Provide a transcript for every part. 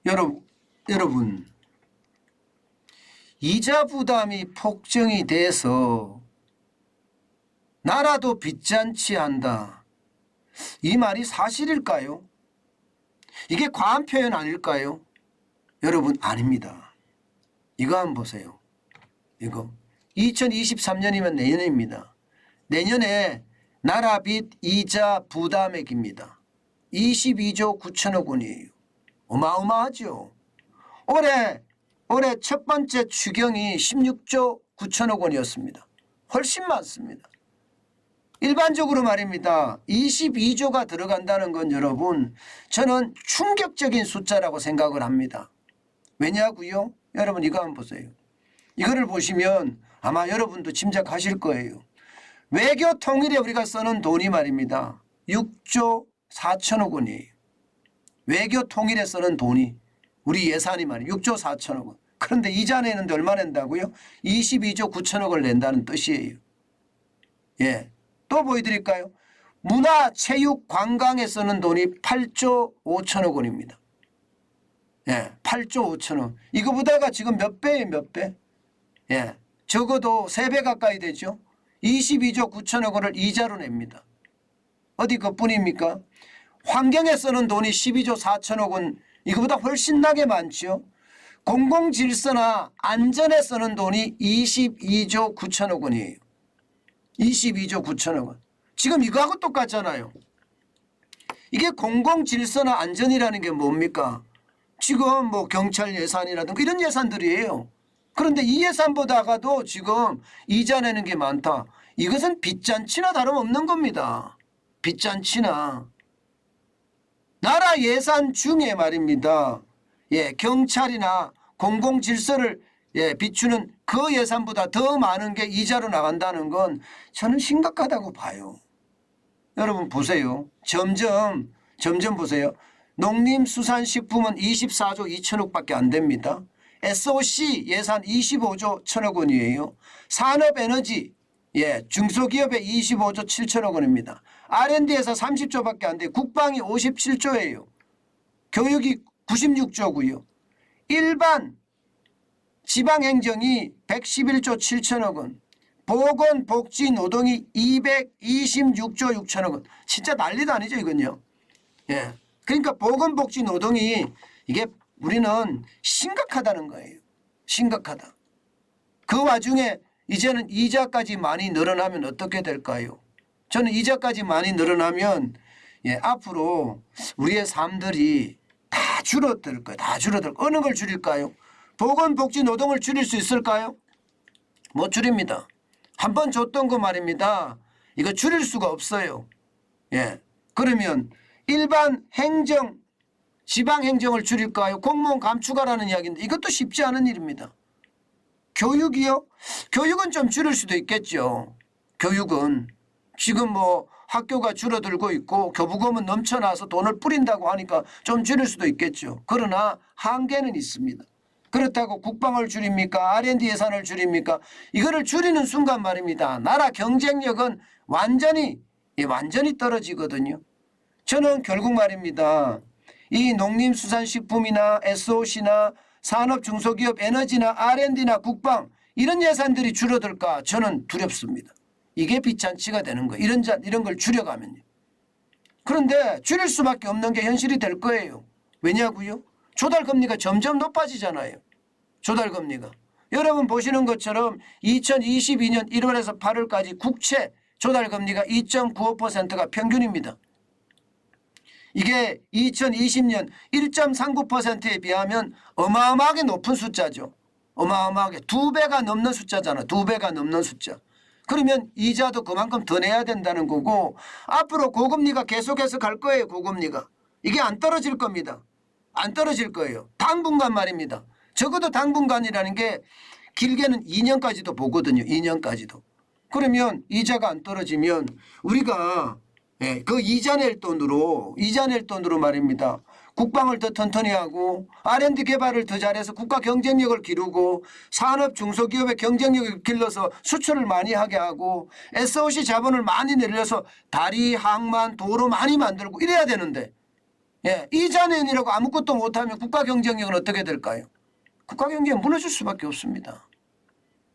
여러분 이자 부담이 폭증이 돼서 나라도 빚잔치 한다. 이 말이 사실일까요? 이게 과한 표현 아닐까요? 여러분 아닙니다. 이거 한번 보세요. 이거 2023년이면 내년입니다. 내년에 나라 빚 이자 부담액입니다. 22조 9천억 원이에요. 어마어마하죠. 올해 첫 번째 추경이 16조 9천억 원이었습니다. 훨씬 많습니다. 일반적으로 말입니다. 22조가 들어간다는 건 여러분 저는 충격적인 숫자라고 생각을 합니다. 왜냐고요? 여러분 이거 한번 보세요. 이거를 보시면 아마 여러분도 짐작하실 거예요. 외교 통일에 우리가 쓰는 돈이 말입니다. 6조 4천억 원이에요. 외교 통일에 쓰는 돈이 우리 예산이 말이에요. 6조 4천억 원. 그런데 이자 내는데 얼마 낸다고요? 22조 9천억을 낸다는 뜻이에요. 예. 또 보여드릴까요? 문화, 체육, 관광에 쓰는 돈이 8조 5천억 원입니다. 예, 8조 5천억. 이거보다가 지금 몇 배예요, 몇 배? 예, 적어도 3배 가까이 되죠. 22조 9천억 원을 이자로 냅니다. 어디 그뿐입니까? 환경에 쓰는 돈이 12조 4천억 원, 이거보다 훨씬 나게 많죠. 공공질서나 안전에 쓰는 돈이 22조 9천억 원이에요. 22조 9천억 원. 지금 이거하고 똑같잖아요. 이게 공공질서나 안전이라는 게 뭡니까? 지금 뭐 경찰 예산이라든가 이런 예산들이에요. 그런데 이 예산보다가도 지금 이자 내는 게 많다. 이것은 빚잔치나 다름없는 겁니다. 빚잔치나. 나라 예산 중에 말입니다. 예, 경찰이나 공공질서를 비추는 그 예산보다 더 많은 게 이자로 나간다는 건 저는 심각하다고 봐요. 여러분 보세요. 점점 보세요. 농림수산식품은 24조 2천억밖에 안 됩니다. SOC 예산 25조 1천억 원이에요. 산업에너지 중소기업에 25조 7천억 원입니다. R&D에서 30조밖에 안 돼요. 국방이 57조예요. 교육이 96조고요. 일반 지방행정이 111조 7천억 원, 보건복지노동이 226조 6천억 원. 진짜 난리도 아니죠 이건요. 예, 그러니까 보건복지노동이 이게 우리는 심각하다는 거예요. 심각하다. 그 와중에 이제는 이자까지 많이 늘어나면 어떻게 될까요? 저는 이자까지 많이 늘어나면 앞으로 우리의 삶들이 다 줄어들 거예요. 다 줄어들 거예요. 어느 걸 줄일까요? 보건복지 노동을 줄일 수 있을까요? 못 줄입니다. 한번 줬던 거 말입니다. 이거 줄일 수가 없어요. 예. 그러면 일반 행정, 지방행정을 줄일까요? 공무원 감축하라는 이야기인데 이것도 쉽지 않은 일입니다. 교육이요? 교육은 좀 줄일 수도 있겠죠. 교육은 지금 뭐 학교가 줄어들고 있고 교부금은 넘쳐나서 돈을 뿌린다고 하니까 좀 줄일 수도 있겠죠. 그러나 한계는 있습니다. 그렇다고 국방을 줄입니까? R&D 예산을 줄입니까? 이거를 줄이는 순간 말입니다. 나라 경쟁력은 완전히 떨어지거든요. 저는 결국 말입니다. 이 농림수산식품이나 SOC나 산업중소기업 에너지나 R&D나 국방 이런 예산들이 줄어들까 저는 두렵습니다. 이게 빚잔치가 되는 거예요. 이런 걸 줄여가면요. 그런데 줄일 수밖에 없는 게 현실이 될 거예요. 왜냐고요? 조달금리가 점점 높아지잖아요. 조달금리가. 여러분 보시는 것처럼 2022년 1월에서 8월까지 국채 조달금리가 2.95%가 평균입니다. 이게 2020년 1.39%에 비하면 어마어마하게 높은 숫자죠. 어마어마하게 2배가 넘는 숫자잖아. 2배가 넘는 숫자. 그러면 이자도 그만큼 더 내야 된다는 거고 앞으로 고금리가 계속해서 갈 거예요. 고금리가. 이게 안 떨어질 겁니다. 안 떨어질 거예요. 당분간 말입니다. 적어도 당분간이라는 게 길게는 2년까지도 보거든요. 2년까지도. 그러면 이자가 안 떨어지면 우리가 그 이자 낼 돈으로 말입니다. 국방을 더 튼튼히 하고 R&D 개발을 더 잘해서 국가 경쟁력을 기르고 산업 중소기업의 경쟁력을 길러서 수출을 많이 하게 하고 SOC 자본을 많이 늘려서 다리, 항만, 도로 많이 만들고 이래야 되는데 예, 이자 내니라고 아무것도 못하면 국가 경쟁력은 어떻게 될까요? 국가 경쟁은 무너질 수밖에 없습니다.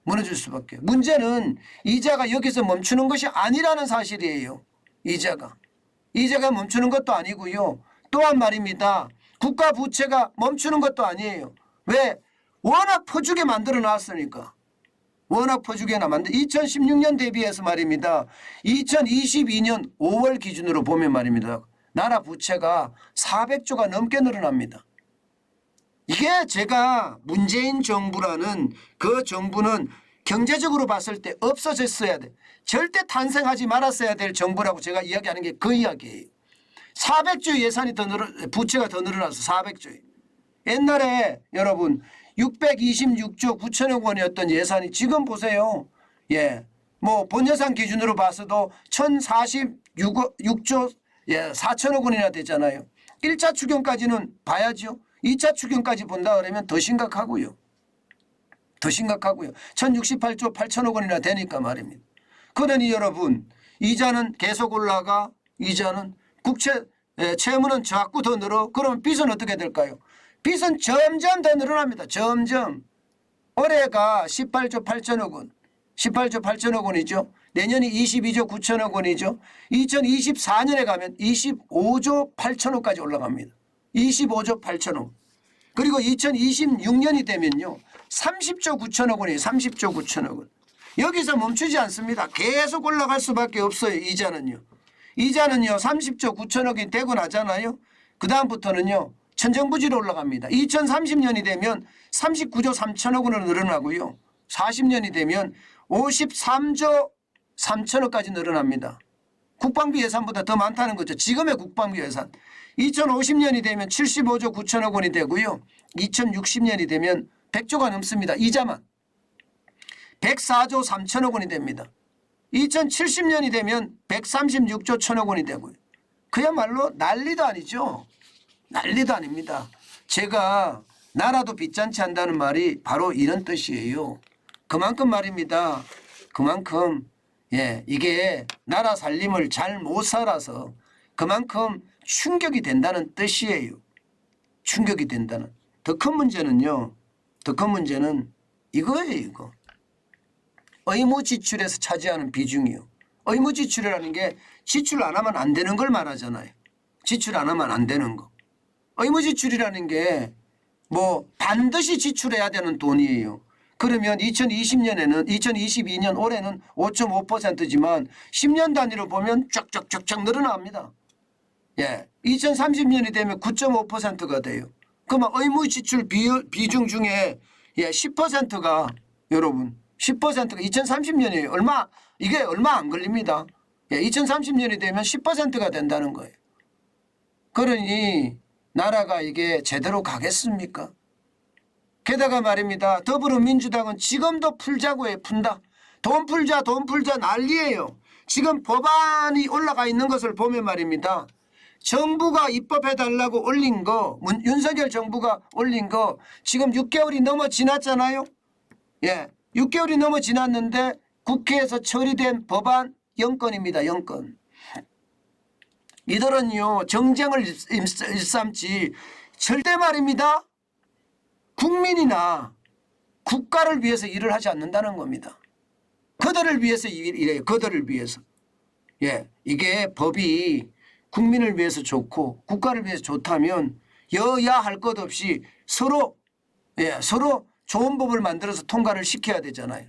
무너질 수밖에. 문제는 이자가 여기서 멈추는 것이 아니라는 사실이에요. 이자가 멈추는 것도 아니고요. 또한 말입니다. 국가 부채가 멈추는 것도 아니에요. 왜? 워낙 퍼주게 만들어 놨으니까. 워낙 퍼주게나 만들 2016년 대비해서 말입니다. 2022년 5월 기준으로 보면 말입니다. 나라 부채가 400조가 넘게 늘어납니다. 이게 제가 문재인 정부라는 그 정부는 경제적으로 봤을 때 없어졌어야 돼. 절대 탄생하지 말았어야 될 정부라고 제가 이야기하는 게 그 이야기예요. 400조 예산이 부채가 더 늘어나서 400조. 옛날에 여러분 626조 9천억 원이었던 예산이 지금 보세요. 예. 뭐 본예산 기준으로 봐서도 1046조 4천억 원이나 되잖아요. 1차 추경까지는 봐야죠. 2차 추경까지 본다 그러면 더 심각하고요. 1068조 8천억 원이나 되니까 말입니다. 그러니 여러분 이자는 계속 올라가 이자는 채무는 자꾸 더 늘어. 그러면 빚은 어떻게 될까요? 빚은 점점 더 늘어납니다. 점점. 올해가 18조 8천억 원. 18조 8천억 원이죠. 내년이 22조 9천억 원이죠. 2024년에 가면 25조 8천억까지 올라갑니다. 25조 8천억. 그리고 2026년이 되면요. 30조 9천억 원이에요. 30조 9천억 원. 여기서 멈추지 않습니다. 계속 올라갈 수밖에 없어요. 이자는요. 30조 9천억이 되고 나잖아요. 그 다음부터는요. 천정부지로 올라갑니다. 2030년이 되면 39조 3천억 원으로 늘어나고요. 40년이 되면 53조 3천억까지 늘어납니다. 국방비 예산보다 더 많다는 거죠. 지금의 국방비 예산. 2050년이 되면 75조 9천억 원이 되고요. 2060년이 되면 100조가 넘습니다. 이자만. 104조 3천억 원이 됩니다. 2070년이 되면 136조 1천억 원이 되고요. 그야말로 난리도 아니죠. 난리도 아닙니다. 제가 나라도 빚잔치 한다는 말이 바로 이런 뜻이에요. 그만큼 말입니다. 그만큼 이게 나라 살림을 잘 못 살아서 그만큼 충격이 된다는 뜻이에요. 충격이 된다는. 더 큰 문제는요. 더 큰 문제는 이거예요. 이거. 의무지출에서 차지하는 비중이요. 의무지출이라는 게 지출 안 하면 안 되는 걸 말하잖아요. 지출 안 하면 안 되는 거. 의무지출이라는 게 뭐 반드시 지출해야 되는 돈이에요. 그러면 2022년 올해는 5.5%지만 10년 단위로 보면 쫙쫙쫙쫙 늘어납니다. 2030년이 되면 9.5%가 돼요. 그러면 의무지출 비중 중에 10%가 여러분 10%가 2030년이에요. 이게 얼마 안 걸립니다. 2030년이 되면 10%가 된다는 거예요. 그러니 나라가 이게 제대로 가겠습니까? 게다가 말입니다. 더불어민주당은 지금도 풀자고 해. 푼다. 돈 풀자 난리예요. 지금 법안이 올라가 있는 것을 보면 말입니다. 정부가 입법해달라고 올린 거, 윤석열 정부가 올린 거 지금 6개월이 넘어 지났잖아요. 6개월이 넘어 지났는데 국회에서 처리된 법안 0건입니다. 0건. 이들은요 정쟁을 일삼지 절대 말입니다. 국민이나 국가를 위해서 일을 하지 않는다는 겁니다. 그들을 위해서 일해요. 그들을 위해서. 이게 법이 국민을 위해서 좋고 국가를 위해서 좋다면 여야 할 것 없이 서로 좋은 법을 만들어서 통과를 시켜야 되잖아요.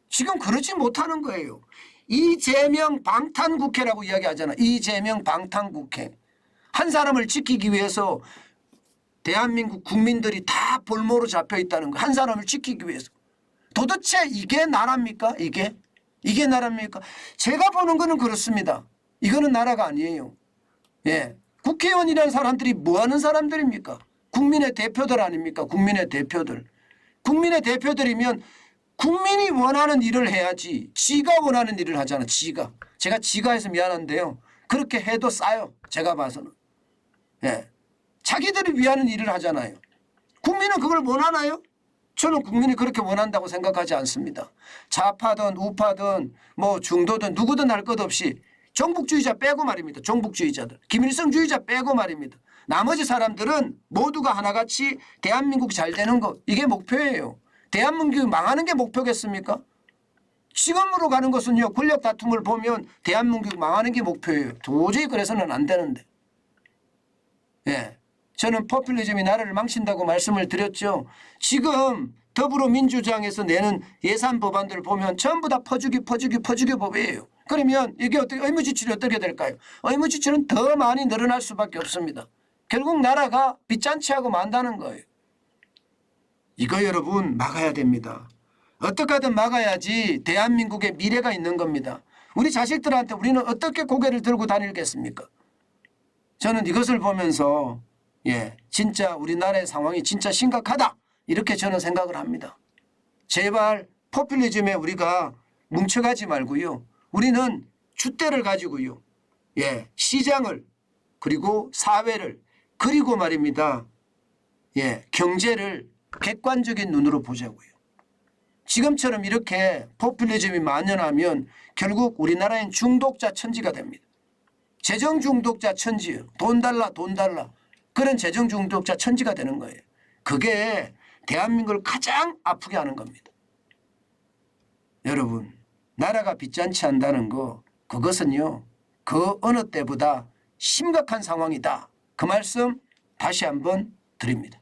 지금 그러지 못하는 거예요. 이재명 방탄국회라고 이야기하잖아요. 이재명 방탄국회. 한 사람을 지키기 위해서 대한민국 국민들이 다 볼모로 잡혀 있다는 거. 한 사람을 지키기 위해서. 도대체 이게 나라입니까? 이게 나라입니까? 제가 보는 거는 그렇습니다. 이거는 나라가 아니에요. 국회의원이라는 사람들이 뭐 하는 사람들입니까? 국민의 대표들 아닙니까? 국민의 대표들. 국민의 대표들이면 국민이 원하는 일을 해야지. 지가 원하는 일을 하잖아. 제가 해서 미안한데요. 그렇게 해도 싸요. 제가 봐서는. 자기들이 위하는 일을 하잖아요. 국민은 그걸 원하나요? 저는 국민이 그렇게 원한다고 생각하지 않습니다. 좌파든 우파든 뭐 중도든 누구든 할 것 없이 종북주의자 빼고 말입니다. 종북주의자들. 김일성주의자 빼고 말입니다. 나머지 사람들은 모두가 하나같이 대한민국이 잘 되는 것, 이게 목표예요. 대한민국이 망하는 게 목표겠습니까? 지금으로 가는 것은요, 권력 다툼을 보면 대한민국이 망하는 게 목표예요. 도저히 그래서는 안 되는데. 예. 저는 포퓰리즘이 나라를 망친다고 말씀을 드렸죠. 지금 더불어민주당에서 내는 예산 법안들을 보면 전부 다 퍼주기 법이에요. 그러면 이게 어떻게 의무지출이 어떻게 될까요? 의무지출은 더 많이 늘어날 수밖에 없습니다. 결국 나라가 빚잔치하고 만다는 거예요. 이거 여러분 막아야 됩니다. 어떻게 하든 막아야지 대한민국의 미래가 있는 겁니다. 우리 자식들한테 우리는 어떻게 고개를 들고 다니겠습니까? 저는 이것을 보면서 진짜 우리나라의 상황이 진짜 심각하다, 이렇게 저는 생각을 합니다. 제발 포퓰리즘에 우리가 뭉쳐가지 말고요. 우리는 줏대를 가지고요. 시장을, 그리고 사회를, 그리고 말입니다. 경제를 객관적인 눈으로 보자고요. 지금처럼 이렇게 포퓰리즘이 만연하면 결국 우리나라엔 중독자 천지가 됩니다. 재정 중독자 천지예요. 돈 달라 돈 달라. 그런 재정 중독자 천지가 되는 거예요. 그게 대한민국을 가장 아프게 하는 겁니다. 여러분, 나라가 빚잔치 한다는 거, 그것은요, 그 어느 때보다 심각한 상황이다. 그 말씀 다시 한번 드립니다.